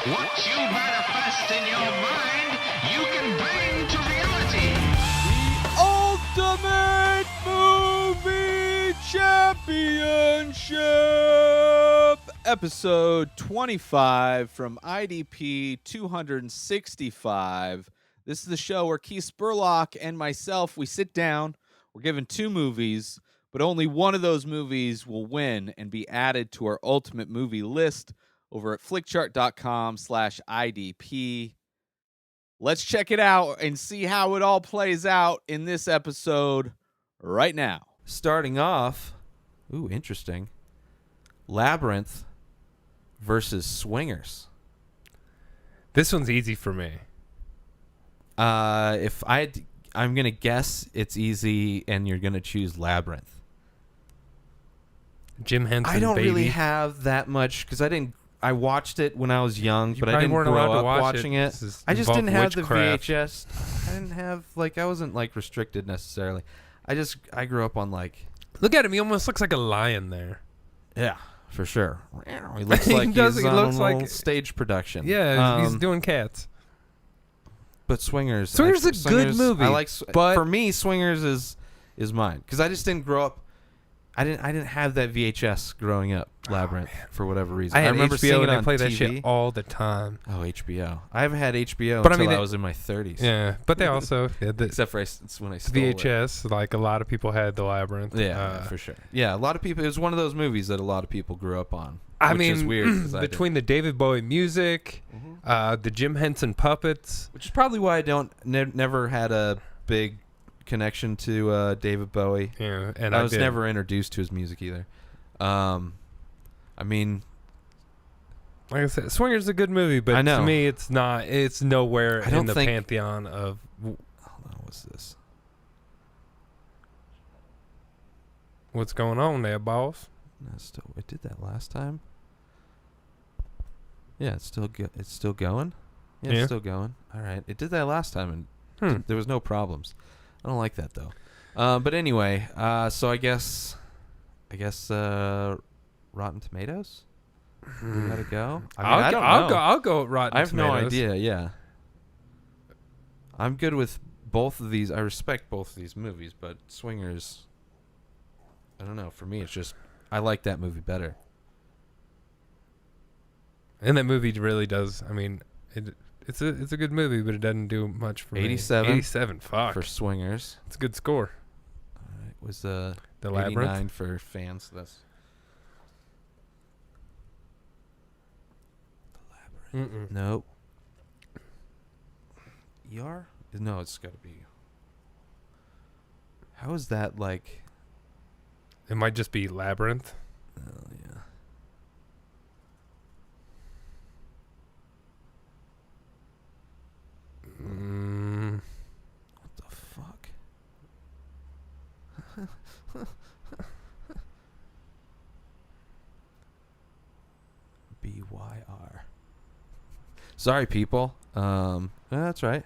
What you manifest in your mind, you can bring to reality. Ultimate Movie Championship, episode 25 from IDP 265. This is the show where Keith Spurlock and myself, we sit down, we're given two movies, but only one of those movies will win and be added to our ultimate movie list over at flickchart.com/IDP. Let's check it out and see how it all plays out in this episode right now. Starting off, interesting. Labyrinth versus Swingers. This one's easy for me. I'm gonna guess it's easy, and you're gonna choose Labyrinth. Jim Henson. I don't baby. really have that much because I watched it when I was young, but I didn't weren't grow allowed to up watch watching it. I just didn't have the VHS. I didn't have I wasn't restricted necessarily. I grew up on Look at him. He almost looks like a lion there. Yeah, for sure. He looks like he looks like stage production. Yeah, he's doing cats. But Swingers. Swingers is a good movie. But for me, Swingers is mine because I just didn't grow up. I didn't have that VHS growing up. Labyrinth for whatever reason. I remember HBO seeing it on I played TV. that shit all the time. Oh, HBO. I haven't had HBO but until I was in my 30s. Yeah, but they also had the except for when I stole VHS. it. Like a lot of people had the Labyrinth. Yeah, for sure. Yeah, a lot of people. It was one of those movies that a lot of people grew up on. I which mean, is weird between the David Bowie music, the Jim Henson puppets, which is probably why I never had a big connection to David Bowie. Yeah, and I was never introduced to his music either. I mean, like I said, Swingers is a good movie, but to me, it's not. It's nowhere in the pantheon of. Hold on, what's this? What's going on there, boss? No, it did that last time. Yeah, it's still it's still going. Yeah, it's still going. All right, it did that last time, and there was no problems. I don't like that though. But anyway, so I guess Rotten Tomatoes. We gotta go. I don't know. I'll go with Rotten Tomatoes. I have no idea. Yeah, I'm good with both of these. I respect both of these movies, but Swingers. I don't know. For me, it's just I like that movie better. And that movie really does. I mean, it's a good movie, but it doesn't do much for 87. me. 87. Fuck. For Swingers. It's a good score. All right. Was the Labyrinth 89 for fans? So that's the Labyrinth. Nope. ER? No, it's got to be. How is that like? It might just be Labyrinth. Oh yeah. What the fuck? BYR. Sorry, people. That's right.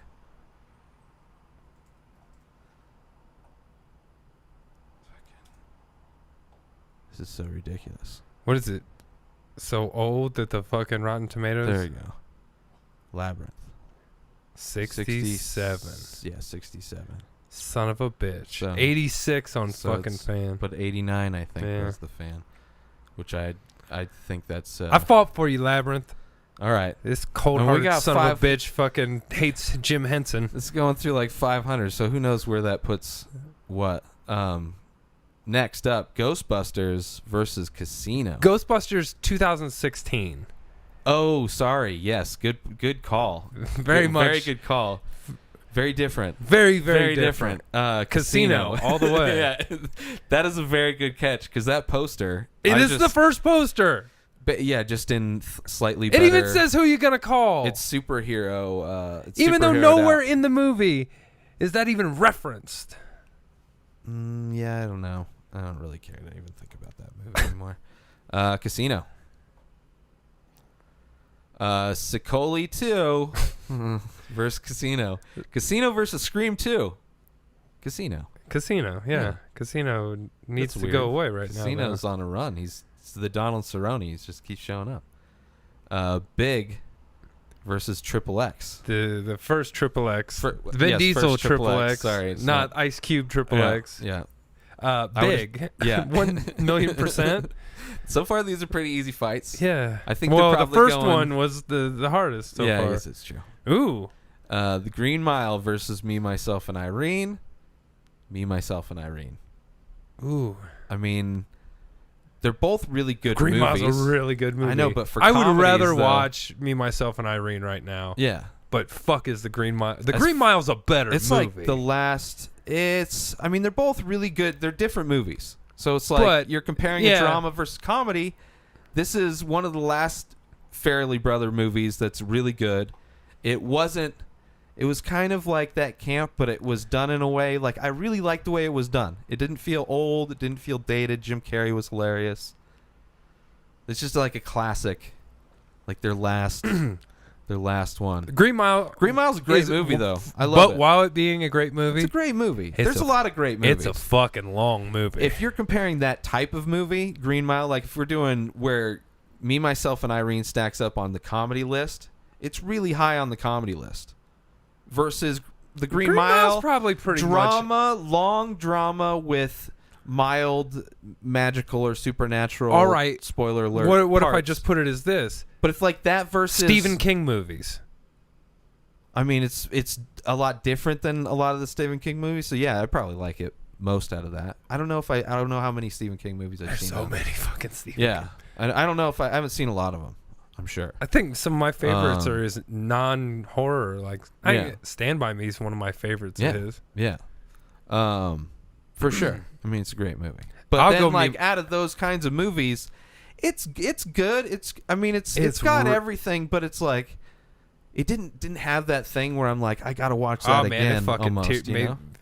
This is so ridiculous. What is it? So old that the fucking Rotten Tomatoes? There you go. Labyrinth. 67. Yeah, 67. Son of a bitch. So, 86 on fucking fan. But 89, I think, was the fan. Which I think that's... I fought for you, Labyrinth. All right. This cold-hearted son of a bitch fucking hates Jim Henson. It's going through like 500, so who knows where that puts what. Next up, Ghostbusters versus Casino. Ghostbusters 2016. Oh, sorry. Yes, good call. Very good call. Very different. Very different. Casino all the way. Yeah, that is a very good catch because that poster. It is the first poster. But yeah, just in slightly better. It even says who you're gonna call. It's superhero. Even though nowhere in the movie is that even referenced. Yeah, I don't know. I don't really care to even think about that movie anymore. Casino. Sicoli 2 versus Casino. Casino versus Scream 2. Casino, yeah. Casino needs to go away right now. Casino's on a run. He's the Donald Cerrone. He just keeps showing up. Big versus Triple X. The first Triple X. Vin Diesel Triple X. Sorry, not Ice Cube Triple X. Yeah. Big. Yeah. 1,000,000%. So far, these are pretty easy fights. Yeah. I think the first one was the hardest so far. Yeah, I guess it's true. Ooh. The Green Mile versus Me, Myself, and Irene. Me, Myself, and Irene. Ooh. I mean, they're both really good Green movies. Mile's a really good movie. I know, but I would rather watch Me, Myself, and Irene right now. Yeah. But fuck is the Green Mile. The Green Mile's a better movie. It's like the last... I mean, they're both really good. They're different movies. So it's like you're comparing a drama versus comedy. This is one of the last Farrelly Brother movies that's really good. It was kind of like that camp, but it was done in a way, like, I really liked the way it was done. It didn't feel old. It didn't feel dated. Jim Carrey was hilarious. It's just like a classic, like their last one. Green Mile's a great movie, though. I love it. But while it being a great movie, it's a great movie. There's a lot of great movies. It's a fucking long movie. If you're comparing that type of movie, Green Mile, like if we're doing where Me, Myself, and Irene stacks up on the comedy list, it's really high on the comedy list. Versus the Green Mile, probably pretty long drama with mild magical or supernatural. All right. Spoiler alert. What if I just put it as this? But if like that versus Stephen King movies. I mean, it's a lot different than a lot of the Stephen King movies. So yeah, I probably like it most out of that. I don't know how many Stephen King movies I've seen. There's so many fucking Stephen King. I don't know if I haven't seen a lot of them. I'm sure. I think some of my favorites are his non-horror. Like Stand By Me is one of my favorites of his. Yeah. For sure. I mean, it's a great movie. But then, out of those kinds of movies, it's good. It's got everything, but it's like it didn't have that thing where I'm like, I gotta watch that again. It fucking almost,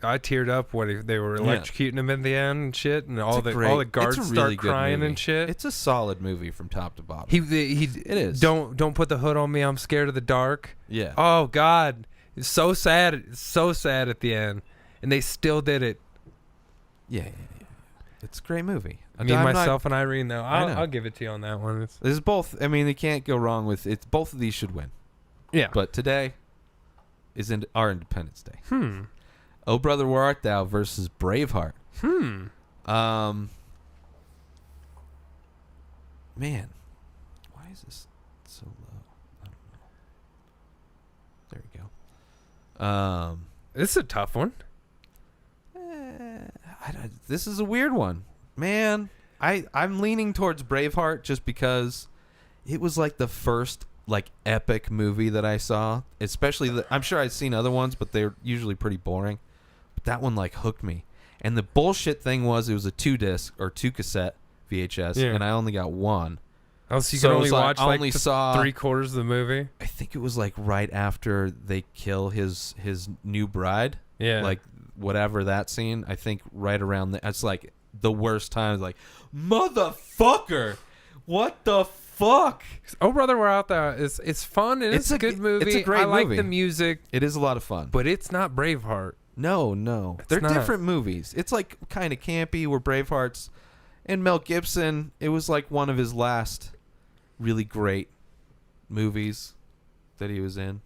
I teared up when they were electrocuting him in the end and shit, and all the guards start crying and shit. It's a solid movie from top to bottom. It is. Don't put the hood on me. I'm scared of the dark. Yeah. Oh God, it's so sad. It's so sad at the end, and they still did it. Yeah. It's a great movie. Me, Myself, and Irene, though. I'll give it to you on that one. This is both. I mean, they can't go wrong with it. Both of these should win. Yeah. But today is our Independence Day. Oh Brother, Where Art Thou versus Braveheart. Man, why is this so low? I don't know. There we go. This is a tough one. This is a weird one, man. I'm leaning towards Braveheart just because it was like the first like epic movie that I saw. Especially, I'm sure I'd seen other ones, but they're usually pretty boring. But that one like hooked me. And the bullshit thing was it was a 2-disc or 2-cassette VHS, and I only got one. Oh, so you can only watch like saw 3/4 of the movie? I think it was like right after they kill his new bride. Yeah. Like whatever that scene, I think right around that's like the worst time. It's like, motherfucker, what the fuck? Oh Brother, We're Out There. It's fun and it's a good movie. It's a great movie. I like the music. It is a lot of fun. But it's not Braveheart. No. They're different movies. It's like kind of campy where Braveheart's and Mel Gibson, it was like one of his last really great movies that he was in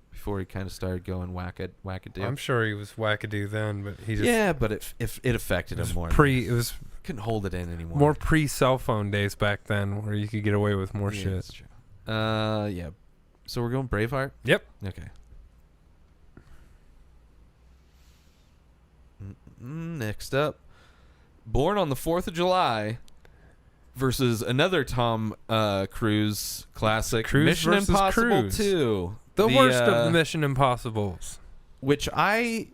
before he kind of started going wackadoo. I'm sure he was wackadoo then, but he just... but it affected him more. It was... Couldn't hold it in anymore. More pre-cell phone days back then where you could get away with more shit. That's true. Yeah. So we're going Braveheart? Yep. Okay. Next up, Born on the 4th of July versus another Tom Cruise classic, Mission Impossible 2. The worst of the Mission Impossibles. Which I,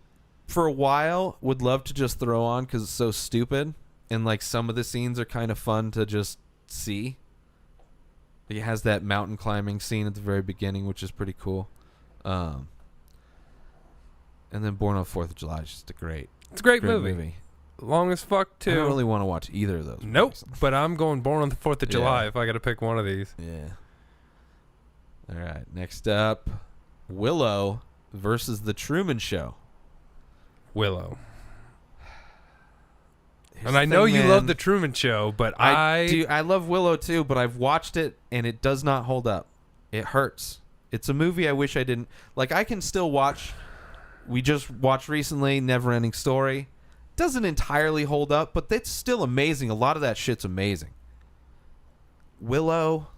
for a while, would love to just throw on because it's so stupid. And like some of the scenes are kind of fun to just see. It has that mountain climbing scene at the very beginning, which is pretty cool. And then Born on the 4th of July is just a great... It's a great movie. Long as fuck, too. I don't really want to watch either of those. Nope. movies. But I'm going Born on the 4th of July if I got to pick one of these. Yeah. All right. Next up, Willow versus The Truman Show. Willow. And I know you love The Truman Show, but I love Willow too, but I've watched it and it does not hold up. It hurts. It's a movie I wish I didn't like. I can still watch. We just watched recently Neverending Story. Doesn't entirely hold up, but it's still amazing. A lot of that shit's amazing. Willow,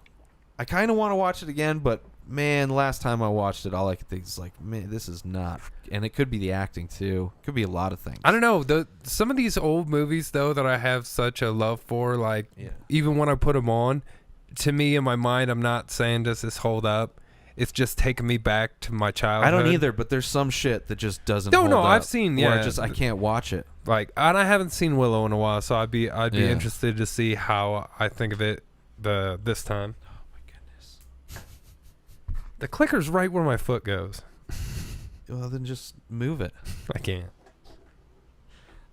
I kind of want to watch it again, but man, last time I watched it, all I could think is like, man, this is not. And it could be the acting too. Could be a lot of things. I don't know. Some of these old movies though that I have such a love for, like even when I put them on, to me in my mind, I'm not saying does this hold up. It's just taking me back to my childhood. I don't either, but there's some shit that just doesn't. hold up. I've seen I can't watch it. Like, and I haven't seen Willow in a while, so I'd be interested to see how I think of it this time. Oh my goodness. The clicker's right where my foot goes. Well, then just move it. I can't.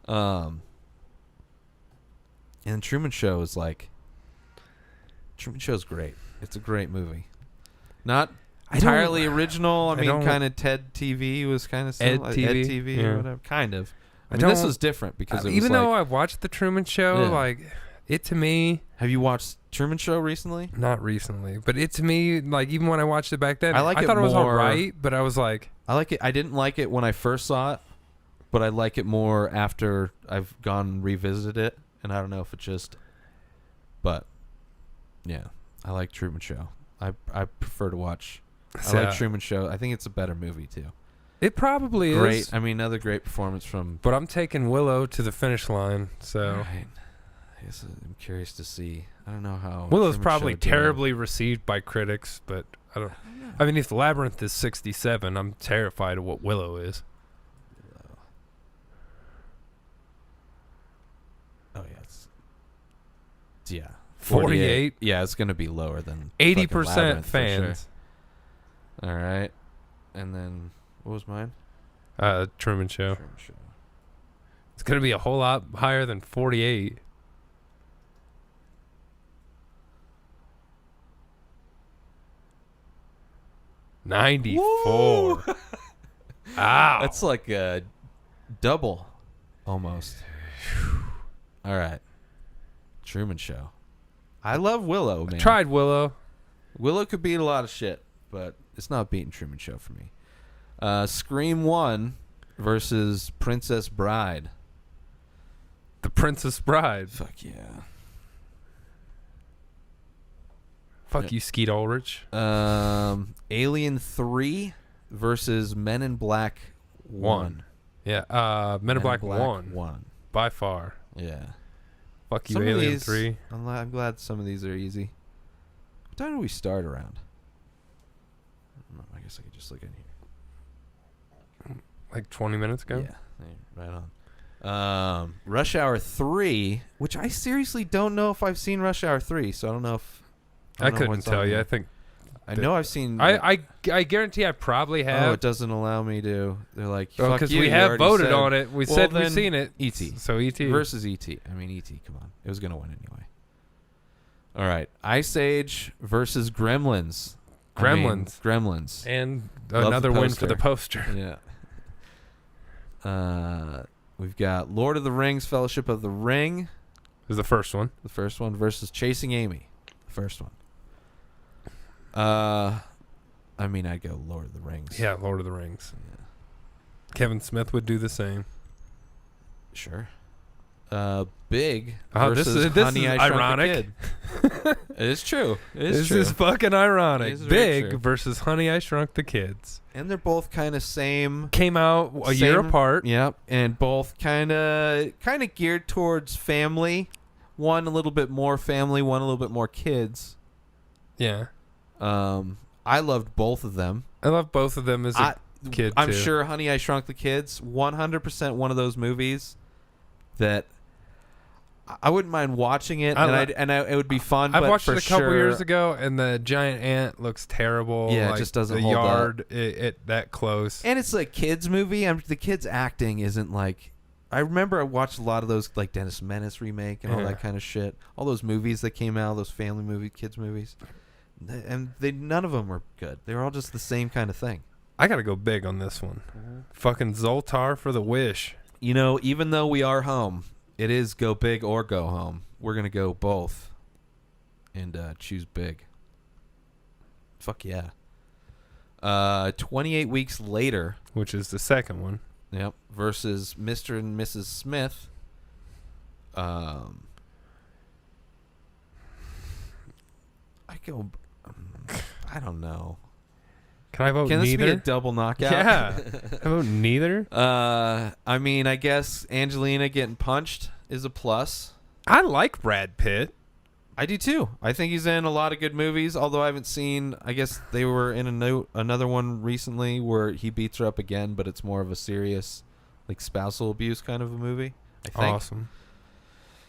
And Truman Show is like. Truman Show's great. It's a great movie. Not entirely original. I mean, kind of TED TV was kind of Ed TV or whatever. Kind of. I mean, this was different because even though I watched the Truman Show, like it to me. Have you watched Truman Show recently? Not recently, but it to me, like even when I watched it back then, I thought it was more, all right, but I was like, I like it. I didn't like it when I first saw it, but I like it more after I've gone and revisited it, and I don't know if it just. But, yeah, I like Truman Show. I prefer to watch. I like Truman Show. I think it's a better movie too. It probably great. is. I mean, another great performance from. But I'm taking Willow to the finish line. So right. I guess I'm curious to see. I don't know how. Willow's Truman probably Show terribly received by critics, but I don't. I mean, if the Labyrinth is 67, I'm terrified of what Willow is. Oh yeah. 48. Yeah, it's gonna be lower than 80% fans. Sure. All right, and then what was mine? Truman Show. Truman Show. It's gonna be a whole lot higher than 48. $94. Ow. That's like a double, almost. All right, Truman Show. I love Willow, man. I tried Willow. Willow could beat a lot of shit, but it's not beating Truman Show for me. Scream 1 versus Princess Bride. The Princess Bride. Fuck yeah. Fuck you, Skeet Ulrich. Alien 3 versus Men in Black 1. Yeah, Men in Black 1. 1. By far. Yeah. Fuck you, Alien 3. I'm glad some of these are easy. What time do we start around? I guess I could just look in here. Like 20 minutes ago? Yeah, right on. Rush Hour 3, which I seriously don't know if I've seen Rush Hour 3, so I don't know if... I couldn't tell you. I think... I know I've seen... I guarantee I probably have. Oh, it doesn't allow me to. They're like, fuck because you. we have voted on it. We said we've seen it. E.T. So E.T. Versus E.T. I mean, E.T., come on. It was going to win anyway. All right. Ice Age versus Gremlins. Gremlins. And another win for the poster. Yeah. We've got Lord of the Rings, Fellowship of the Ring. Is the first one. The first one versus Chasing Amy. The first one. I mean, I'd go Lord of the Rings. Yeah, Lord of the Rings. Yeah. Kevin Smith would do the same. Sure. Big versus this Honey, is I ironic. Shrunk the Kid. It is true. This is fucking ironic. Big true. versus Honey, I Shrunk the Kids. And they're both kind of same. Came out a year apart. Yep. And both kind of geared towards family. One a little bit more family, one a little bit more kids. Yeah. I loved both of them. I love both of them as a kid, I'm too. sure Honey, I Shrunk the Kids, 100% one of those movies that I wouldn't mind watching it, it would be fun. I but watched it a couple sure, years ago, and the giant ant looks terrible. Yeah, like, it just doesn't the hold yard, up. It that close. And it's a kids movie. The kids acting isn't like... I remember I watched a lot of those, like Dennis Menace remake and all that kind of shit. All those movies that came out, those family movie, kids movies. And none of them were good. They were all just the same kind of thing. I got to go big on this one. Fucking Zoltar for the Wish. You know, even though we are home, it is go big or go home. We're going to go both and choose big. Fuck yeah. 28 Weeks Later. Which is the second one. Yep. Versus Mr. and Mrs. Smith. I don't know. Can I vote Can this neither? be a double knockout? Yeah. I vote neither. I mean, I guess Angelina getting punched is a plus. I like Brad Pitt. I do too. I think he's in a lot of good movies, although I haven't seen, I guess they were in another one recently where he beats her up again, but it's more of a serious, like, spousal abuse kind of a movie, I think. Awesome.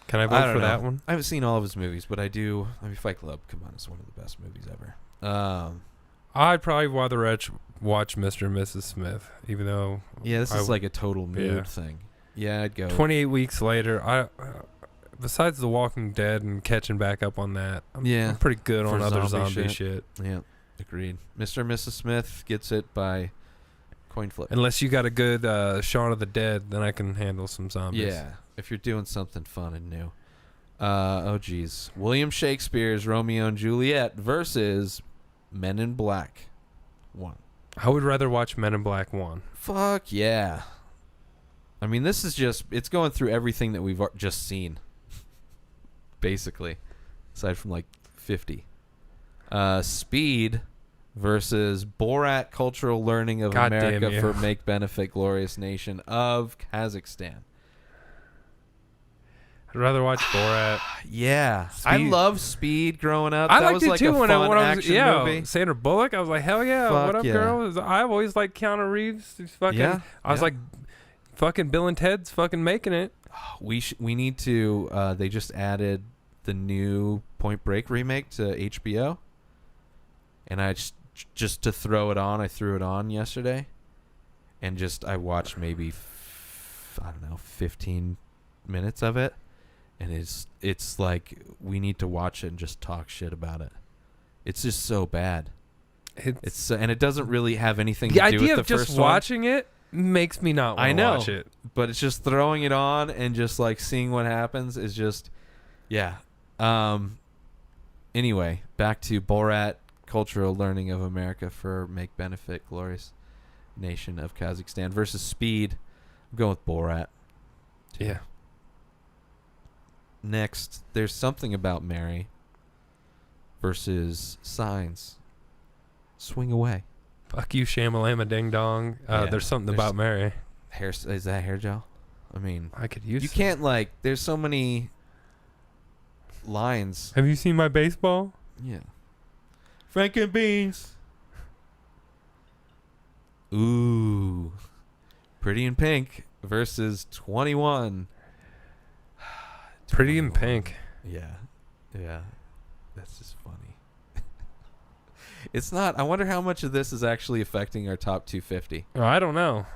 Can I vote for that one? I haven't seen all of his movies, but I do. I mean, Fight Club, come on, it's one of the best movies ever. I'd probably rather watch Mr. and Mrs. Smith, even though... Yeah, this is like a total mood thing. Yeah, I'd go... 28 Weeks Later, besides The Walking Dead and catching back up on that, I'm pretty good on other zombie shit. Yeah, agreed. Mr. and Mrs. Smith gets it by coin flip. Unless you got a good Shaun of the Dead, then I can handle some zombies. Yeah, if you're doing something fun and new. Oh, geez. William Shakespeare's Romeo and Juliet versus Men in Black 1. I would rather watch Men in Black 1. Fuck yeah. I mean, this is just... It's going through everything that we've just seen. Basically. Aside from, like, 50. Speed versus Borat Cultural Learning of America for Make Benefit Glorious Nation of Kazakhstan. I'd rather watch Borat. Yeah. Speed. I love Speed growing up. I that liked was it like too a when fun I was action movie. Sandra Bullock. I was like, hell yeah, Fuck what up, yeah. girl? I've always liked Keanu Reeves. He's fucking. Yeah, I was like, fucking Bill and Ted's fucking making it. We need to. They just added the new Point Break remake to HBO, and I just to throw it on. I threw it on yesterday, and I watched maybe 15 minutes of it. And it's like we need to watch it and just talk shit about it. It's just so bad. It's and it doesn't really have anything to do with the first one. The idea of just watching it makes me not want to watch it. But it's just throwing it on and just like seeing what happens is just, yeah. Anyway, back to Borat Cultural Learning of America for Make Benefit Glorious Nation of Kazakhstan versus Speed. I'm going with Borat. Yeah. Next, There's Something About Mary versus Signs. Swing Away. Fuck you, Shamalama Ding Dong. There's Something About Mary. Is that hair gel? I mean, I could use. You can't there's so many lines. Have you seen my baseball? Yeah. Franken Bs. Ooh. Pretty in Pink versus 21. Pretty in Pink. Yeah. That's just funny. It's not. I wonder how much of this is actually affecting our top 250. Oh, I don't know.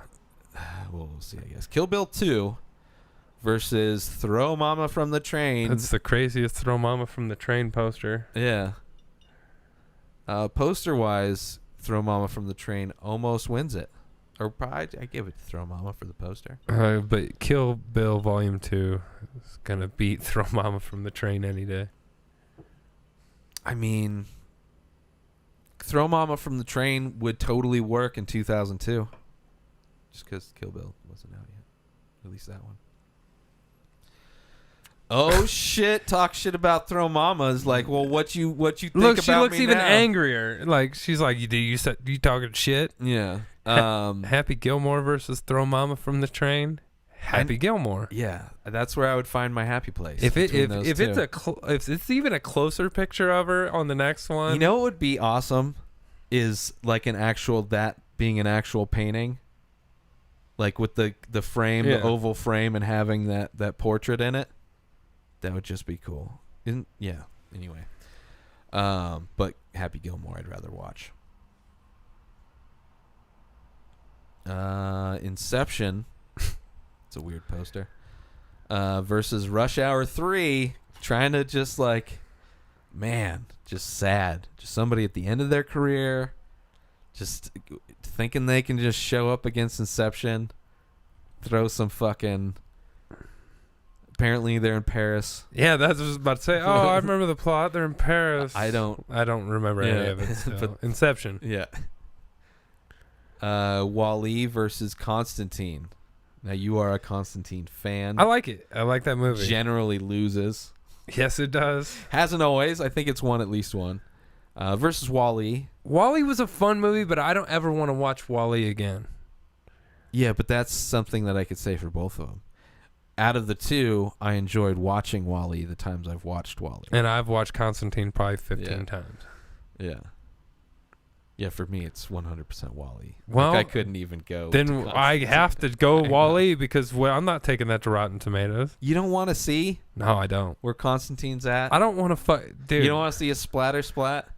Well, we'll see, I guess. Kill Bill 2 versus Throw Momma from the Train. That's the craziest Throw Momma from the Train poster. Yeah. Poster-wise, Throw Momma from the Train almost wins it. Or probably I give it to Throw Momma for the poster. But Kill Bill Volume 2 is going to beat Throw Momma from the Train any day. I mean, Throw Momma from the Train would totally work in 2002. Just because Kill Bill wasn't out yet. At least that one. Oh shit! Talk shit about Throw Momma is like, well, what you think about me now? Look, she looks even angrier. Like she's like, you talking shit? Yeah. Happy Gilmore versus Throw Momma from the Train. Happy Gilmore. Yeah, that's where I would find my happy place. If it's even a closer picture of her on the next one, you know what would be awesome is like being an actual painting, like with the frame, the oval frame, and having that portrait in it. That would just be cool. Anyway, but Happy Gilmore I'd rather watch. Inception. It's a weird poster. Versus Rush Hour 3. Trying to just sad. Just somebody at the end of their career. Just thinking they can just show up against Inception. Throw some fucking... Apparently they're in Paris. Yeah, that's what I was about to say. Oh, I remember the plot. They're in Paris. I don't remember any of it. So. Inception. Yeah. Wally versus Constantine. Now, you are a Constantine fan. I like it. I like that movie. Generally loses. Yes, it does. Hasn't always. I think it's won at least one. Versus Wally. Wally was a fun movie, but I don't ever want to watch Wally again. Yeah, but that's something that I could say for both of them. Out of the two, I enjoyed watching Wally the times I've watched Wally. And I've watched Constantine probably 15 times. Yeah. Yeah, for me, it's 100% Wally. Well, I couldn't even go. Then I have to go Wally because I'm not taking that to Rotten Tomatoes. You don't want to see? No, I don't. Where Constantine's at? I don't want to fight. Dude. You don't want to see a splatter splat?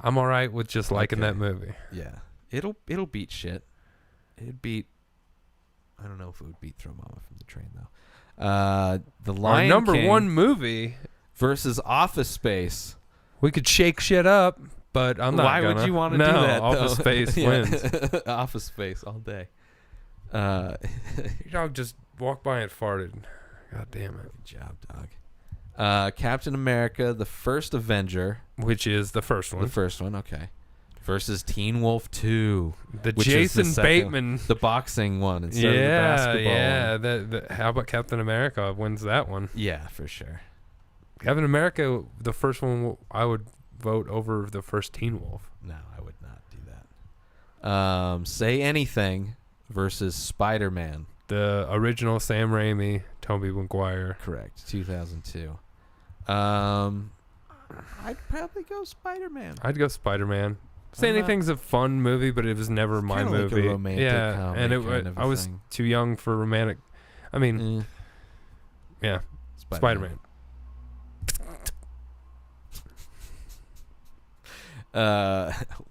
I'm all right with just liking that movie. Yeah. It'll beat shit. It'd beat... I don't know if it would beat Throw Momma from the Train, though. The Lion Our number King one movie versus Office Space. We could shake shit up, but I'm not. Why would you want to do that? Office Space wins. Office Space all day. Your dog just walked by and farted. God damn it! Good job, dog. Captain America: The First Avenger, which is the first one. The first one, okay. Versus Teen Wolf 2. The Jason Bateman. The boxing one instead of the basketball. Yeah. How about Captain America wins that one? Yeah, for sure. Captain America, the first one, I would vote over the first Teen Wolf. No, I would not do that. Say Anything versus SpiderMan. The original Sam Raimi, Tobey Maguire. Correct, 2002. I'd probably go SpiderMan. I'd go SpiderMan. Say Anything's a fun movie, but it was never my movie. Like a romantic comedy and I was too young for romantic. I mean, yeah, Spider-Man.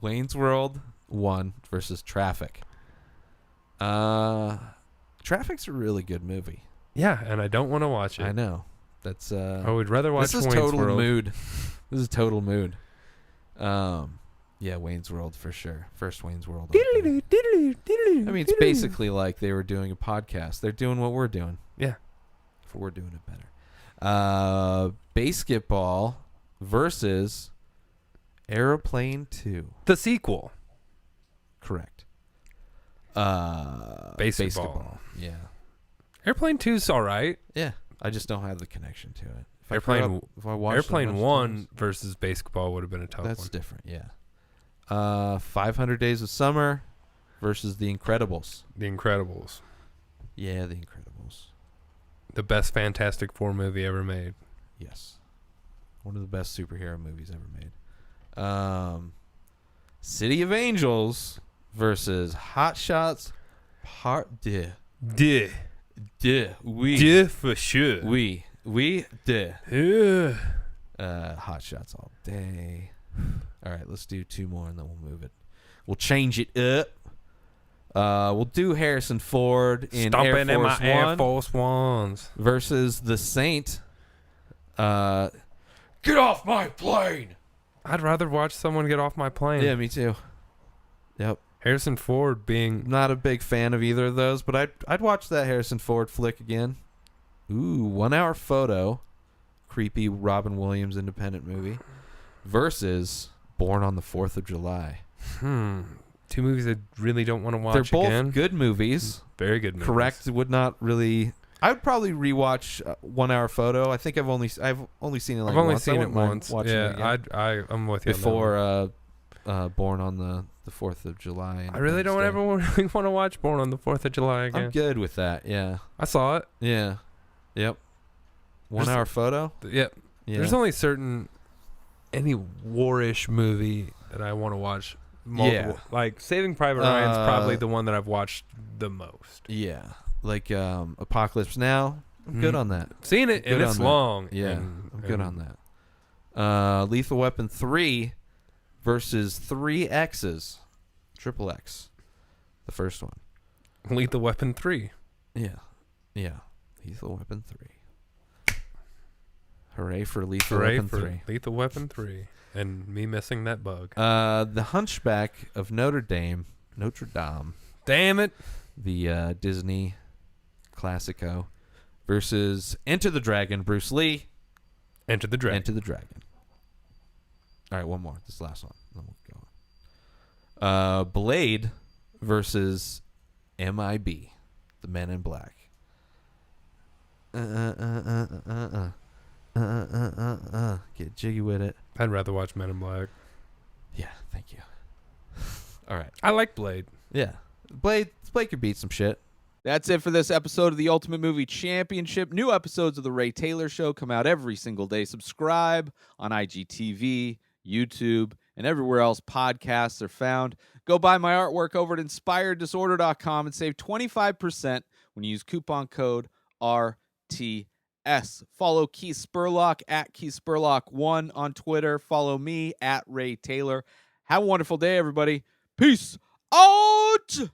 Wayne's World 1 versus Traffic. Traffic's a really good movie. Yeah, and I don't want to watch it. I know. That's I would rather watch Wayne's World. Mood. This is total mood. Yeah, Wayne's World for sure. First Wayne's World. I mean, it's basically like they were doing a podcast. They're doing what we're doing. Yeah. If we're doing it better. Basketball versus Airplane 2. The sequel. Correct. Basketball. Yeah. Airplane 2's all right. Yeah. I just don't have the connection to it. Airplane 1 times, versus basketball would have been a tough one. That's different, yeah. 500 Days of Summer versus The Incredibles. The Incredibles. Yeah, The Incredibles. The best Fantastic Four movie ever made. Yes. One of the best superhero movies ever made. City of Angels versus Hotshots Part 2. Oui for sure. We de. Yeah. Hotshots all day. All right, let's do two more and then we'll move it. We'll change it up. We'll do Harrison Ford in Stomping Air Force in my One Air Force Ones versus The Saint. Get off my plane. I'd rather watch someone get off my plane. Yeah, me too. Yep. Harrison Ford being... Not a big fan of either of those, but I'd watch that Harrison Ford flick again. Ooh, 1 Hour Photo. Creepy Robin Williams independent movie. Versus Born on the 4th of July. Two movies I really don't want to watch They're both again. good movies. Very good movies. Correct. Would not really... I would probably rewatch 1 Hour Photo. I think I've only seen it like once. I've only seen it once. Yeah, I'm with you. Before Born on the 4th of July. I really don't ever really want to watch Born on the 4th of July again. I'm good with that, yeah. I saw it. Yeah. Yep. 1 Hour Photo? Yep. Yeah. There's only any war-ish movie that I want to watch multiple. Yeah. Like Saving Private Ryan's probably the one that I've watched the most. Yeah. Like Apocalypse Now. I'm good on that. Seen it, and it's long. Yeah, I'm good on that. Lethal Weapon 3 versus 3 X's. Triple X. The first one. Lethal Weapon 3. Yeah. Yeah. Lethal Weapon 3. Hooray for Lethal Weapon 3. Lethal Weapon 3. And me missing that bug. The Hunchback of Notre Dame. Damn it. The Disney Classico versus Enter the Dragon, Bruce Lee. Enter the Dragon. All right, one more. This last one. Then we'll go on. Blade versus MIB, the Men in Black. Get jiggy with it. I'd rather watch Men in Black. Yeah, thank you. All right. I like Blade. Yeah. Blade could beat some shit. That's it for this episode of the Ultimate Movie Championship. New episodes of The Ray Taylor Show come out every single day. Subscribe on IGTV, YouTube, and everywhere else podcasts are found. Go buy my artwork over at inspireddisorder.com and save 25% when you use coupon code RTS. Follow Keith Spurlock at Keith Spurlock1 on Twitter. Follow me at Ray Taylor. Have a wonderful day, everybody. Peace out!